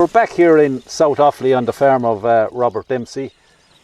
We're back here in South Offaly on the farm of Robert Dempsey.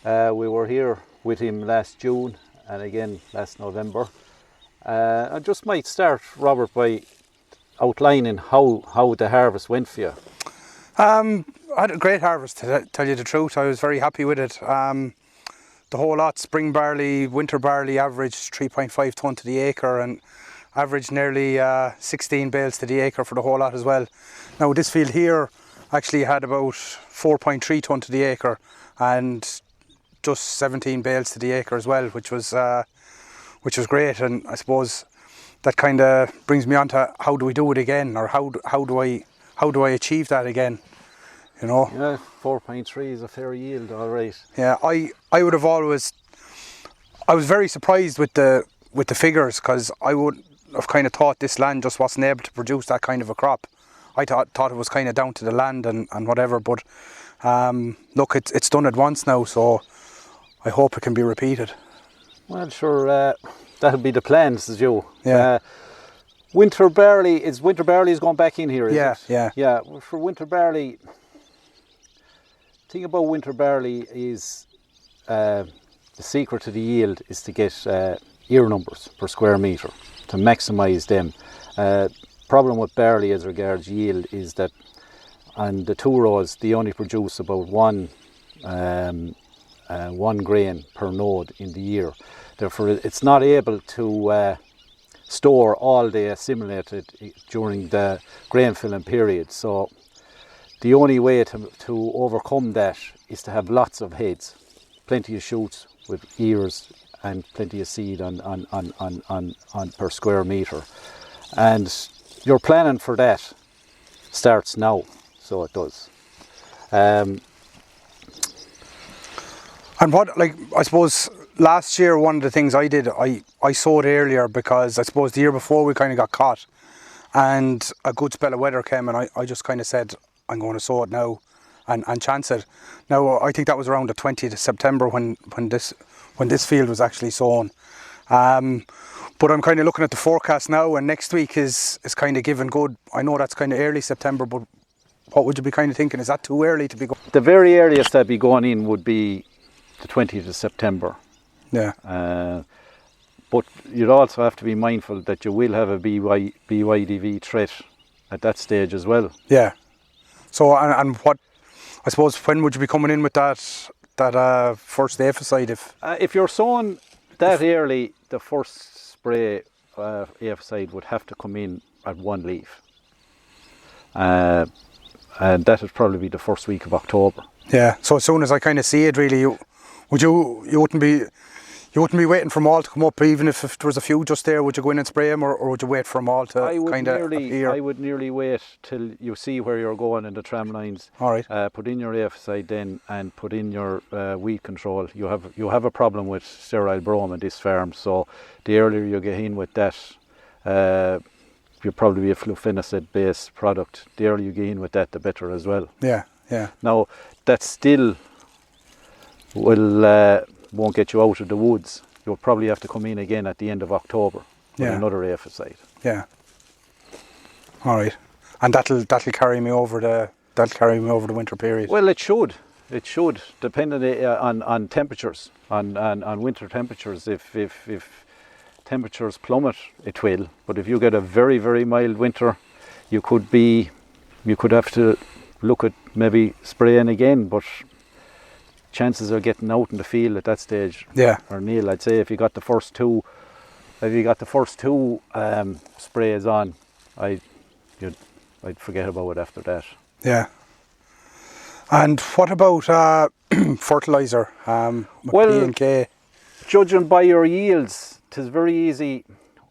We were here with him last June and again last November. I just might start, Robert, by outlining how the harvest went for you. I had a great harvest, to tell you the truth. I was very happy with it. The whole lot, spring barley, winter barley, averaged 3.5 tonne to the acre and averaged nearly 16 bales to the acre for the whole lot as well. Now this field here actually had about 4.3 tonne to the acre and just 17 bales to the acre as well, which was great. And I suppose that kind of brings me on to how do we do it again, or how do I achieve that again? You know. Yeah, 4.3 is a fair yield, all right. Yeah, I would have always. I was very surprised with the figures, because I would have kind of thought this land just wasn't able to produce that kind of a crop. I thought it was kind of down to the land and whatever, but look, it's done it once now, so I hope it can be repeated. Well, sure, that'll be the plan, says you. Yeah. Winter barley is going back in here, is yeah, it? Yeah. Yeah, for winter barley, the thing about winter barley is the secret to the yield is to get ear numbers per square metre, to maximise them. Problem with barley as regards yield is that on the 2 rows they only produce about one grain per node in the year. Therefore it's not able to store all the assimilated during the grain filling period. So the only way to overcome that is to have lots of heads, plenty of shoots with ears and plenty of seed on per square metre. And your planning for that starts now, so it does. And what, like, I suppose last year one of the things I did, I sowed earlier because I suppose the year before we kind of got caught and a good spell of weather came, and I just kind of said I'm going to sow it now and chance it. Now I think that was around the 20th of September when this field was actually sown. But I'm kind of looking at the forecast now, and next week is kind of giving good. I know that's kind of early September, but what would you be kind of thinking? Is that too early to be going? The very earliest I'd be going in would be the 20th of September. Yeah. But you'd also have to be mindful that you will have a BYDV threat at that stage as well. Yeah. So and what, I suppose, when would you be coming in with that first aphicide? If you're sowing that early, the first spray aphicide would have to come in at 1 leaf. And that would probably be the first week of October. Yeah, so as soon as I kind of see it, really, you wouldn't be waiting for them all to come up, even if there was a few just there. Would you go in and spray them, or would you wait for them all to kind of appear? I would nearly wait till you see where you're going in the tram lines. All right. Put in your aphicide then, and put in your weed control. You have a problem with sterile brome in this farm, so the earlier you get in with that, you'll probably be a flufenicid based product. The earlier you get in with that, the better as well. Yeah, yeah. Now that still won't get you out of the woods. You'll probably have to come in again at the end of October with another aphicide. Yeah. All right. And that'll carry me over the winter period. Well, it should, depending on temperatures, on winter temperatures. If temperatures plummet, it will. But if you get a very, very mild winter, you could have to look at maybe spraying again, but chances of getting out in the field at that stage are nil. I'd say if you got the first two sprays on, I'd forget about it after that. Yeah. And what about fertilizer? P&K? Judging by your yields, it is very easy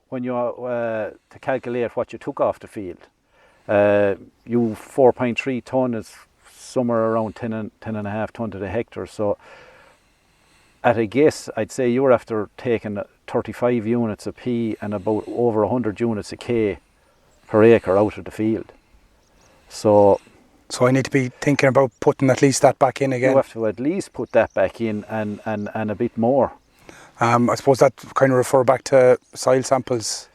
when you to calculate what you took off the field. You 4.3 tonne is somewhere around 10.5 tonne to the hectare. So at a guess, I'd say you're after taking 35 units of P and about over 100 units of K per acre out of the field. So I need to be thinking about putting at least that back in again. You have to at least put that back in and a bit more. I suppose that kind of refer back to soil samples,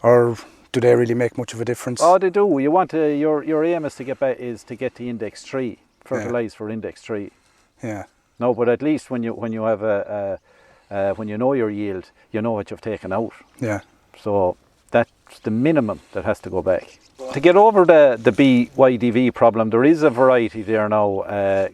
or do they really make much of a difference? Oh, they do. You want to, your aim is to get back, is to get to index 3, fertilise for index 3. Yeah. No, but at least when you have when you know your yield, you know what you've taken out. Yeah. So that's the minimum that has to go back. To get over the BYDV problem, there is a variety there now,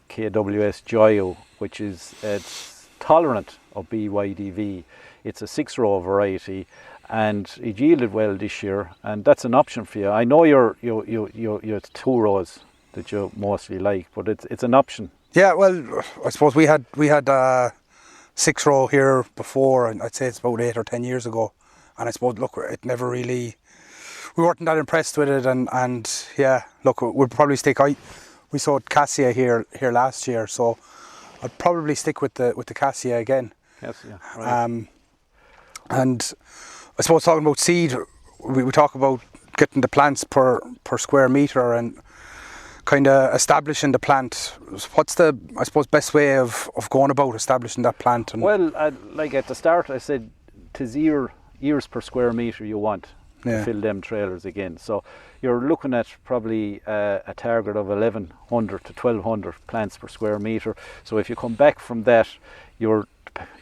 KWS Joyo, which is it's tolerant of BYDV. It's a 6-row variety, and it yielded well this year, and that's an option for you. I know you're 2 rows that you mostly like, but it's an option. Yeah, well, I suppose we had 6-row here before, and I'd say it's about 8 or 10 years ago. And I suppose, look, it never really, we weren't that impressed with it, and yeah, look, we'll probably stick. We sowed cassia here last year, so I'd probably stick with the cassia again. Cassia, right. And I suppose talking about seed, we talk about getting the plants per square metre and kind of establishing the plant. What's the, I suppose, best way of going about establishing that plant? And well, like at the start I said, 'tis ears per square metre you want to fill them trailers again. So you're looking at probably a target of 1100 to 1200 plants per square metre. So if you come back from that, you're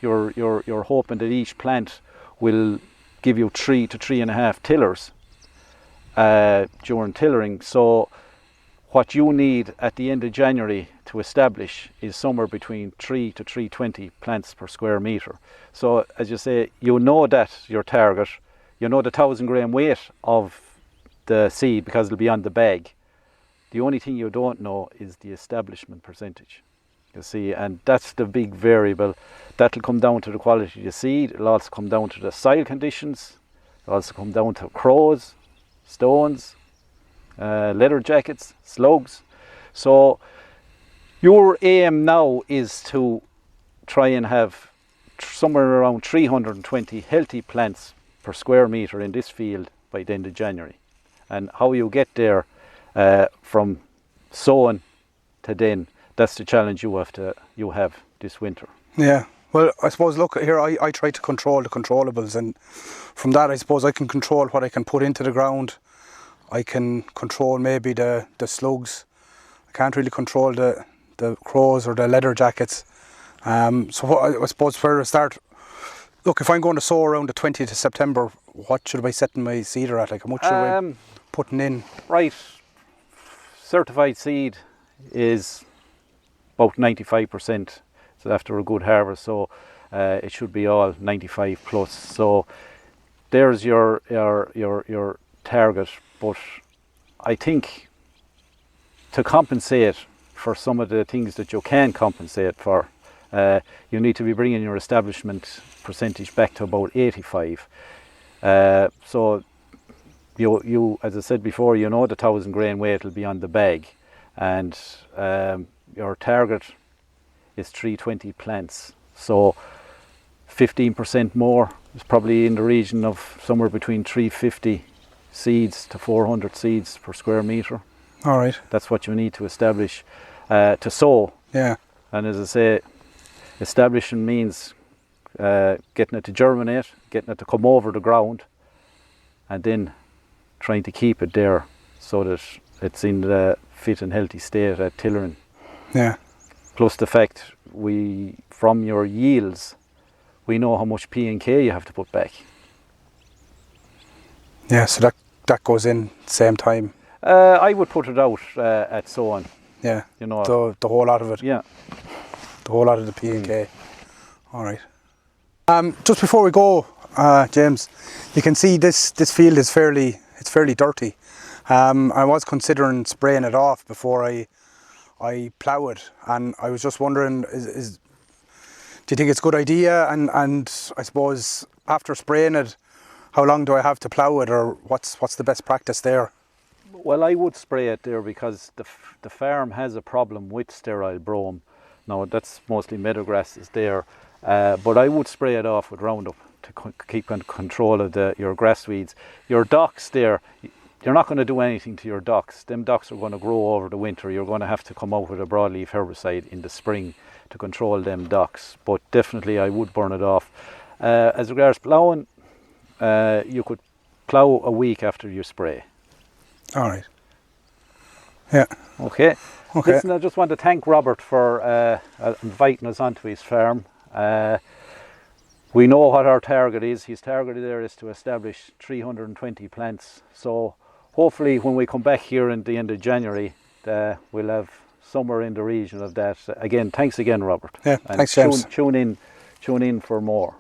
hoping that each plant will give you 3 to 3.5 tillers during tillering. So what you need at the end of January to establish is somewhere between 3 to 320 plants per square metre. So as you say, you know that your target, you know the 1,000 gram weight of the seed because it'll be on the bag. The only thing you don't know is the establishment percentage. You see, and that's the big variable. That'll come down to the quality of the seed. It'll also come down to the soil conditions. It'll also come down to crows, stones, leather jackets, slugs. So your aim now is to try and have somewhere around 320 healthy plants per square metre in this field by the end of January. And how you get there from sowing to then, that's the challenge you have this winter. Yeah. Well, I suppose, look, here I try to control the controllables, and from that I suppose I can control what I can put into the ground. I can control maybe the slugs. I can't really control the crows or the leather jackets. So what, I suppose where to start, look, if I'm going to sow around the 20th of September, what should I be setting my seeder at? Like, how much should I be putting in? Right, certified seed is about 95%. So after a good harvest, so it should be all 95 plus. So there's your target. But I think to compensate for some of the things that you can compensate for, you need to be bringing your establishment percentage back to about 85. So you, as I said before, you know the 1,000 grain weight will be on the bag, and your target is 320 plants. So 15% more is probably in the region of somewhere between 350 seeds to 400 seeds per square metre. All right. That's what you need to establish to sow. Yeah. And as I say, establishing means getting it to germinate, getting it to come over the ground, and then trying to keep it there so that it's in the fit and healthy state at tillering. Yeah. Plus the fact from your yields, we know how much P and K you have to put back. Yeah, so that goes in same time. I would put it out at sowing. Yeah, you know, the whole lot of it. Yeah, the whole lot of the P and K. All right. Just before we go, James, you can see this field is fairly dirty. I was considering spraying it off before I plough it, and I was just wondering, do you think it's a good idea? And I suppose after spraying it, how long do I have to plough it, or what's the best practice there? Well, I would spray it there because the farm has a problem with sterile brome. Now that's mostly meadowgrasses there, but I would spray it off with Roundup to keep control of your grass weeds. Your docks there, you're not going to do anything to your docks. Them docks are going to grow over the winter. You're going to have to come out with a broadleaf herbicide in the spring to control them docks. But definitely I would burn it off. As regards ploughing, you could plough a week after you spray. All right. Yeah. Okay. Okay. Listen, I just want to thank Robert for inviting us onto his farm. We know what our target is. His target there is to establish 320 plants. So hopefully when we come back here in the end of January, we'll have somewhere in the region of that. Again, thanks again, Robert. Yeah, and thanks, James. Tune in for more.